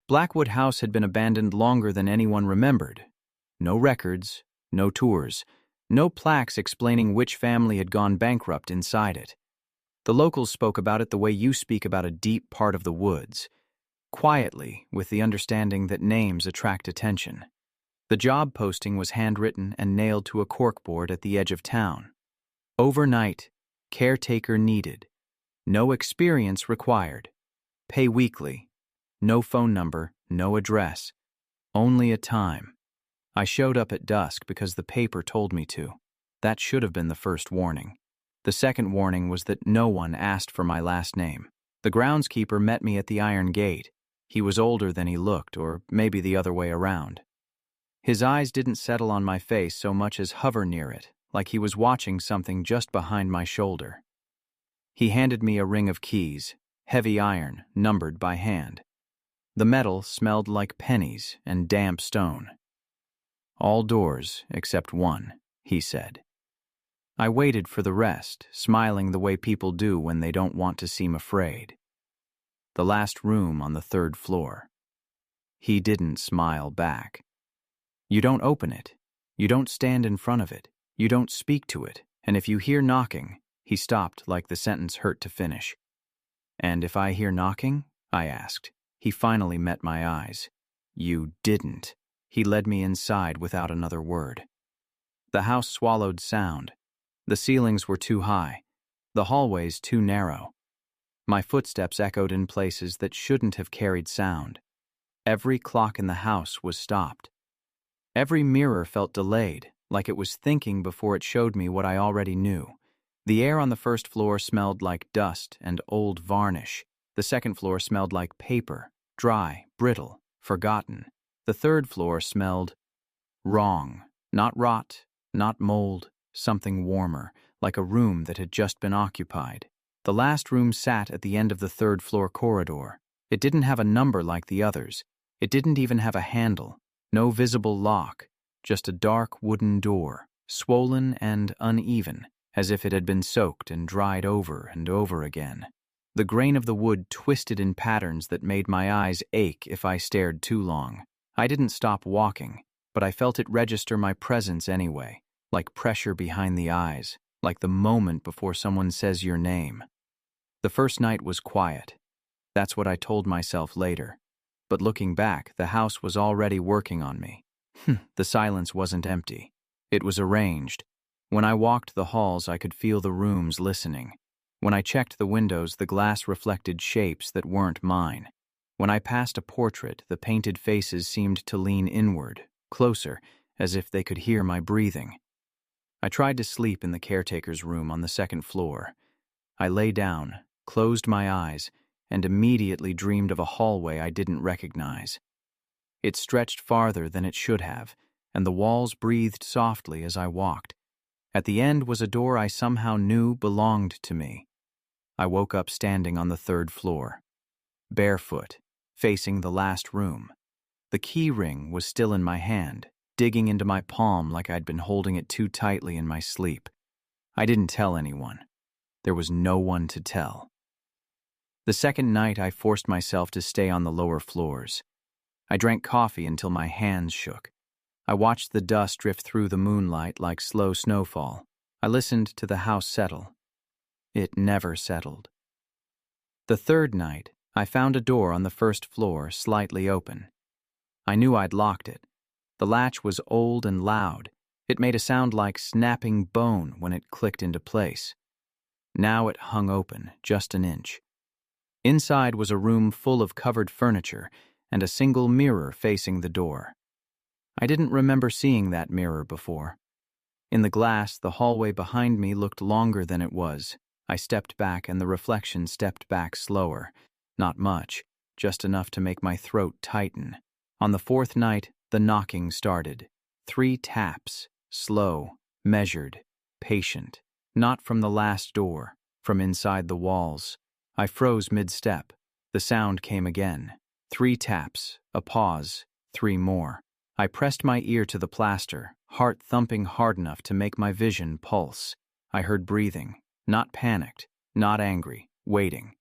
Blackwood House had been abandoned longer than anyone remembered. No records, no tours, no plaques explaining which family had gone bankrupt inside it. The locals spoke about it the way you speak about a deep part of the woods, quietly, with the understanding that names attract attention. The job posting was handwritten and nailed to a corkboard at the edge of town. Overnight, caretaker needed. No experience required. Pay weekly. No phone number, no address. Only a time. I showed up at dusk because the paper told me to. That should have been the first warning. The second warning was that no one asked for my last name. The groundskeeper met me at the iron gate. He was older than he looked, or maybe the other way around. His eyes didn't settle on my face so much as hover near it, like he was watching something just behind my shoulder. He handed me a ring of keys, heavy iron, numbered by hand. The metal smelled like pennies and damp stone. "All doors except one," he said. I waited for the rest, smiling the way people do when they don't want to seem afraid. The last room on the 3rd floor. He didn't smile back. You don't open it. You don't stand in front of it. You don't speak to it. And if you hear knocking, he stopped like the sentence hurt to finish. "And if I hear knocking?" I asked. He finally met my eyes. "You didn't." He led me inside without another word. The house swallowed sound. The ceilings were too high. The hallways too narrow. My footsteps echoed in places that shouldn't have carried sound. Every clock in the house was stopped. Every mirror felt delayed, like it was thinking before it showed me what I already knew. The air on the 1st floor smelled like dust and old varnish. The 2nd floor smelled like paper, dry, brittle, forgotten. The 3rd floor smelled wrong, not rot, not mold, something warmer, like a room that had just been occupied. The last room sat at the end of the 3rd floor corridor. It didn't have a number like the others. It didn't even have a handle. No visible lock, just a dark wooden door, swollen and uneven, as if it had been soaked and dried over and over again. The grain of the wood twisted in patterns that made my eyes ache if I stared too long. I didn't stop walking, but I felt it register my presence anyway, like pressure behind the eyes, like the moment before someone says your name. The first night was quiet. That's what I told myself later. But looking back, the house was already working on me. The silence wasn't empty. It was arranged. When I walked the halls, I could feel the rooms listening. When I checked the windows, the glass reflected shapes that weren't mine. When I passed a portrait, the painted faces seemed to lean inward, closer, as if they could hear my breathing. I tried to sleep in the caretaker's room on the 2nd floor. I lay down, closed my eyes, and immediately dreamed of a hallway I didn't recognize. It stretched farther than it should have, and the walls breathed softly as I walked. At the end was a door I somehow knew belonged to me. I woke up standing on the 3rd floor, barefoot, facing the last room. The key ring was still in my hand, digging into my palm like I'd been holding it too tightly in my sleep. I didn't tell anyone. There was no one to tell. The second night, I forced myself to stay on the lower floors. I drank coffee until my hands shook. I watched the dust drift through the moonlight like slow snowfall. I listened to the house settle. It never settled. The third night, I found a door on the 1st floor slightly open. I knew I'd locked it. The latch was old and loud. It made a sound like snapping bone when it clicked into place. Now it hung open, just an inch. Inside was a room full of covered furniture and a single mirror facing the door. I didn't remember seeing that mirror before. In the glass, the hallway behind me looked longer than it was. I stepped back and the reflection stepped back slower. Not much, just enough to make my throat tighten. On the 4th night, the knocking started. 3 taps, slow, measured, patient. Not from the last door, from inside the walls. I froze mid-step. The sound came again. 3 taps, a pause, 3 more. I pressed my ear to the plaster, heart thumping hard enough to make my vision pulse. I heard breathing, not panicked, not angry, waiting.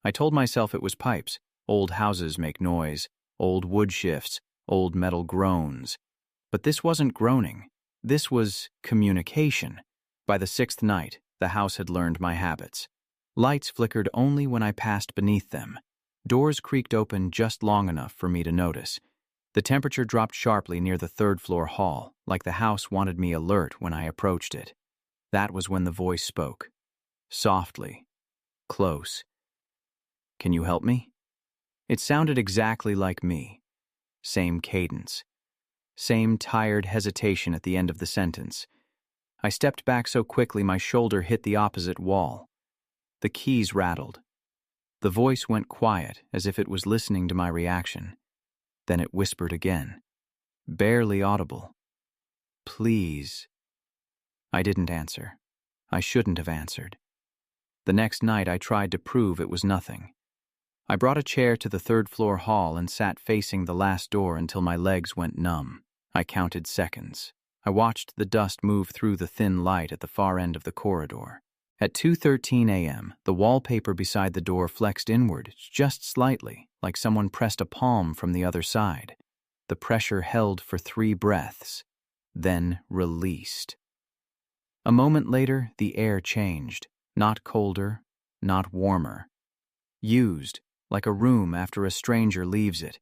I told myself it was pipes. Old houses make noise. old wood shifts, old metal groans. But this wasn't groaning. This was communication. By the 6th night, the house had learned my habits. Lights flickered only when I passed beneath them. Doors creaked open just long enough for me to notice. The temperature dropped sharply near the 3rd-floor hall, like the house wanted me alert when I approached it. That was when the voice spoke. Softly. Close. "Can you help me?" It sounded exactly like me. Same cadence. Same tired hesitation at the end of the sentence. I stepped back so quickly my shoulder hit the opposite wall. The keys rattled. The voice went quiet, as if it was listening to my reaction. Then it whispered again. Barely audible. "Please." I didn't answer. I shouldn't have answered. The next night I tried to prove it was nothing. I brought a chair to the 3rd-floor hall and sat facing the last door until my legs went numb. I counted seconds. I watched the dust move through the thin light at the far end of the corridor. At 2:13 a.m., the wallpaper beside the door flexed inward, just slightly, like someone pressed a palm from the other side. The pressure held for 3 breaths, then released. A moment later, the air changed, not colder, not warmer. Used, like a room after a stranger leaves it.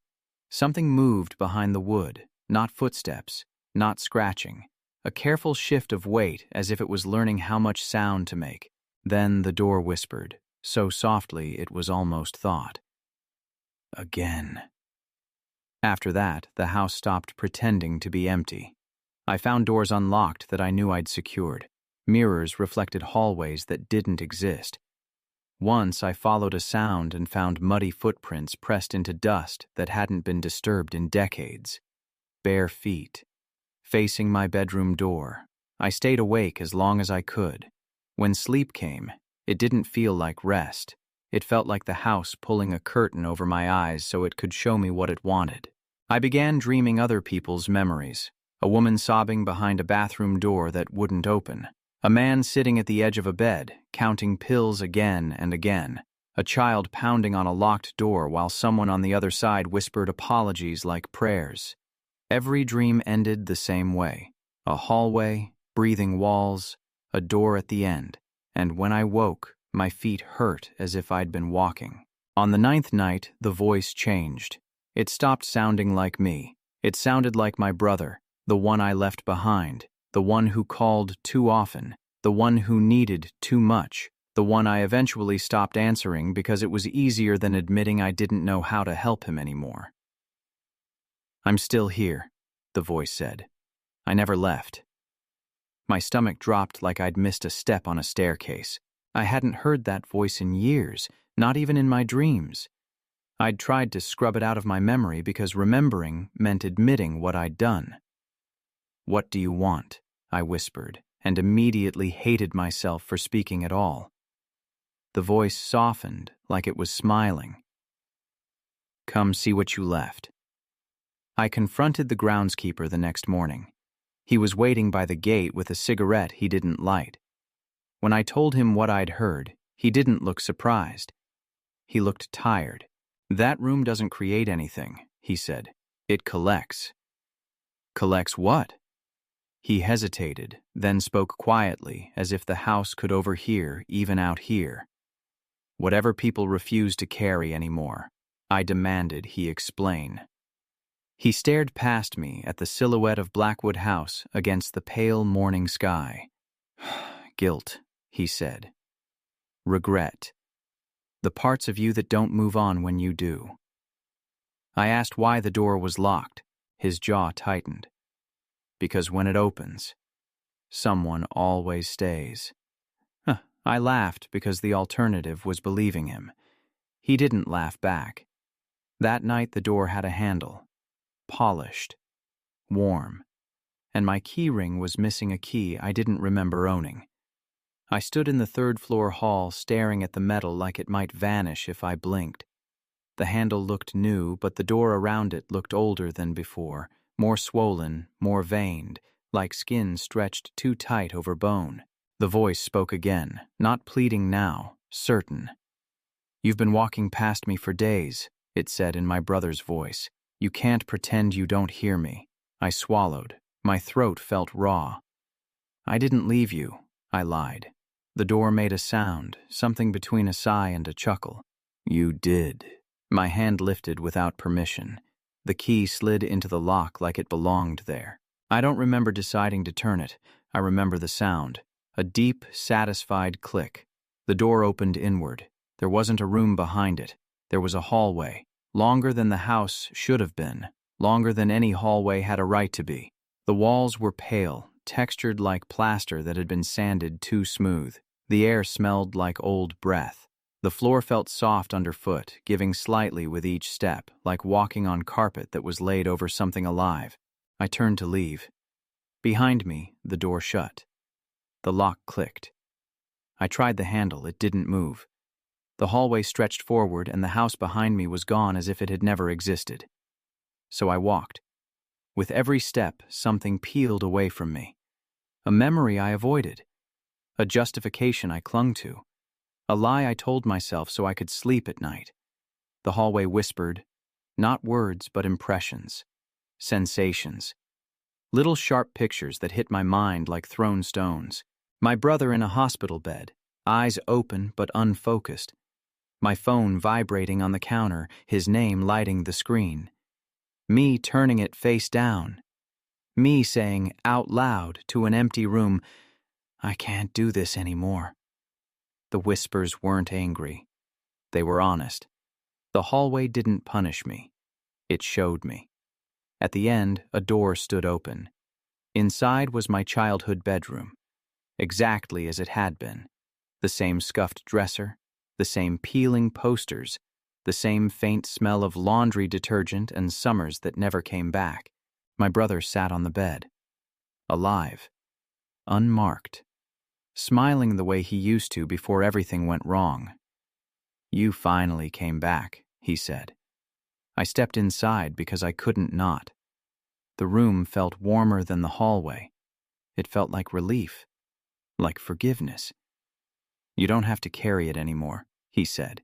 Something moved behind the wood, not footsteps, not scratching. A careful shift of weight as if it was learning how much sound to make. Then the door whispered, so softly it was almost thought. Again. After that, the house stopped pretending to be empty. I found doors unlocked that I knew I'd secured. Mirrors reflected hallways that didn't exist. Once I followed a sound and found muddy footprints pressed into dust that hadn't been disturbed in decades. Bare feet. Facing my bedroom door, I stayed awake as long as I could. When sleep came, it didn't feel like rest. It felt like the house pulling a curtain over my eyes so it could show me what it wanted. I began dreaming other people's memories. A woman sobbing behind a bathroom door that wouldn't open. A man sitting at the edge of a bed, counting pills again and again. A child pounding on a locked door while someone on the other side whispered apologies like prayers. Every dream ended the same way. A hallway, breathing walls, a door at the end. And when I woke, my feet hurt as if I'd been walking. On the 9th night, the voice changed. It stopped sounding like me. It sounded like my brother, the one I left behind, the one who called too often, the one who needed too much, the one I eventually stopped answering because it was easier than admitting I didn't know how to help him anymore. "I'm still here," the voice said. "I never left." My stomach dropped like I'd missed a step on a staircase. I hadn't heard that voice in years, not even in my dreams. I'd tried to scrub it out of my memory because remembering meant admitting what I'd done. "What do you want?" I whispered, and immediately hated myself for speaking at all. The voice softened like it was smiling. "Come see what you left." I confronted the groundskeeper the next morning. He was waiting by the gate with a cigarette he didn't light. When I told him what I'd heard, he didn't look surprised. He looked tired. "That room doesn't create anything," he said. "It collects." "Collects what?" He hesitated, then spoke quietly, as if the house could overhear even out here. "Whatever people refuse to carry anymore," I demanded he explain. He stared past me at the silhouette of Blackwood House against the pale morning sky. "Guilt," he said. "Regret. The parts of you that don't move on when you do." I asked why the door was locked. His jaw tightened. "Because when it opens, someone always stays." I laughed because the alternative was believing him. He didn't laugh back. That night the door had a handle. Polished. Warm. And my key ring was missing a key I didn't remember owning. I stood in the 3rd-floor hall staring at the metal like it might vanish if I blinked. The handle looked new, but the door around it looked older than before, more swollen, more veined, like skin stretched too tight over bone. The voice spoke again, not pleading now, certain. "You've been walking past me for days," it said in my brother's voice. You can't pretend you don't hear me. I swallowed. My throat felt raw. I didn't leave you, I lied. The door made a sound, something between a sigh and a chuckle. You did. My hand lifted without permission. The key slid into the lock like it belonged there. I don't remember deciding to turn it. I remember the sound. A deep, satisfied click. The door opened inward. There wasn't a room behind it. There was a hallway. Longer than the house should have been. Longer than any hallway had a right to be. The walls were pale, textured like plaster that had been sanded too smooth. The air smelled like old breath. The floor felt soft underfoot, giving slightly with each step, like walking on carpet that was laid over something alive. I turned to leave. Behind me, the door shut. The lock clicked. I tried the handle. It didn't move. The hallway stretched forward, and the house behind me was gone as if it had never existed. So I walked. With every step, something peeled away from me. A memory I avoided. A justification I clung to. A lie I told myself so I could sleep at night. The hallway whispered, not words but impressions, sensations. Little sharp pictures that hit my mind like thrown stones. My brother in a hospital bed, eyes open but unfocused. My phone vibrating on the counter, his name lighting the screen. Me turning it face down. Me saying out loud to an empty room, I can't do this anymore. The whispers weren't angry. They were honest. The hallway didn't punish me. It showed me. At the end, a door stood open. Inside was my childhood bedroom, exactly as it had been. The same scuffed dresser, the same peeling posters, the same faint smell of laundry detergent and summers that never came back. My brother sat on the bed, alive, unmarked, smiling the way he used to before everything went wrong. You finally came back, he said. I stepped inside because I couldn't not. The room felt warmer than the hallway. It felt like relief, like forgiveness. You don't have to carry it anymore, he said.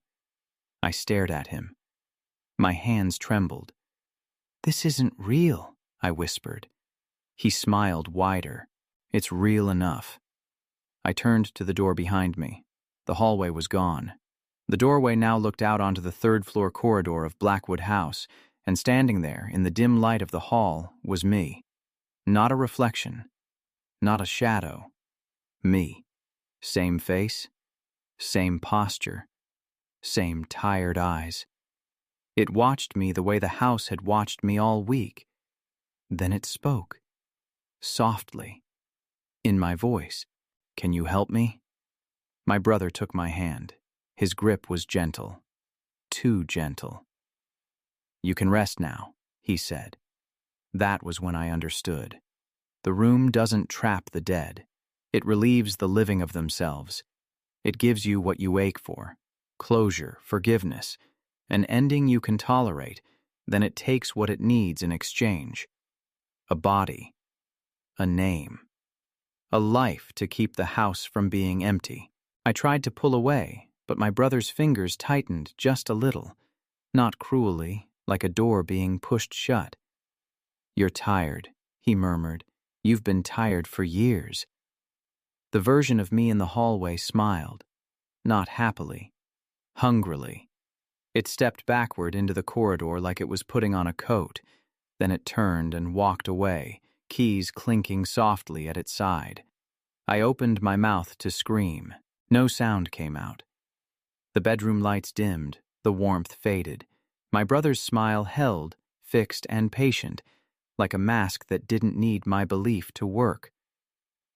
I stared at him. My hands trembled. This isn't real, I whispered. He smiled wider. It's real enough. I turned to the door behind me. The hallway was gone. The doorway now looked out onto the third-floor corridor of Blackwood House, and standing there in the dim light of the hall was me. Not a reflection. Not a shadow. Me. Same face. Same posture. Same tired eyes. It watched me the way the house had watched me all week. Then it spoke. Softly. In my voice. Can you help me? My brother took my hand. His grip was gentle. Too gentle. You can rest now, he said. That was when I understood. The room doesn't trap the dead. It relieves the living of themselves. It gives you what you ache for. Closure, forgiveness, an ending you can tolerate. Then it takes what it needs in exchange. A body. A name. A life to keep the house from being empty. I tried to pull away, but my brother's fingers tightened just a little. Not cruelly, like a door being pushed shut. You're tired, he murmured. You've been tired for years. The version of me in the hallway smiled. Not happily. Hungrily. It stepped backward into the corridor like it was putting on a coat. Then it turned and walked away, keys clinking softly at its side. I opened my mouth to scream. No sound came out. The bedroom lights dimmed, the warmth faded. My brother's smile held, fixed and patient, like a mask that didn't need my belief to work.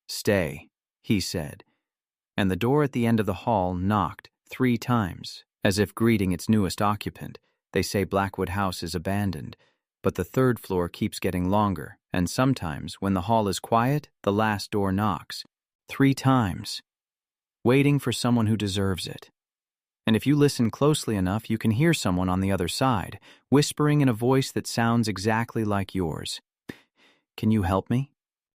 Stay, he said, and the door at the end of the hall knocked 3 times, as if greeting its newest occupant. They say Blackwood House is abandoned, but the 3rd floor keeps getting longer, and sometimes, when the hall is quiet, the last door knocks. 3 times. Waiting for someone who deserves it. And if you listen closely enough, you can hear someone on the other side, whispering in a voice that sounds exactly like yours. Can you help me?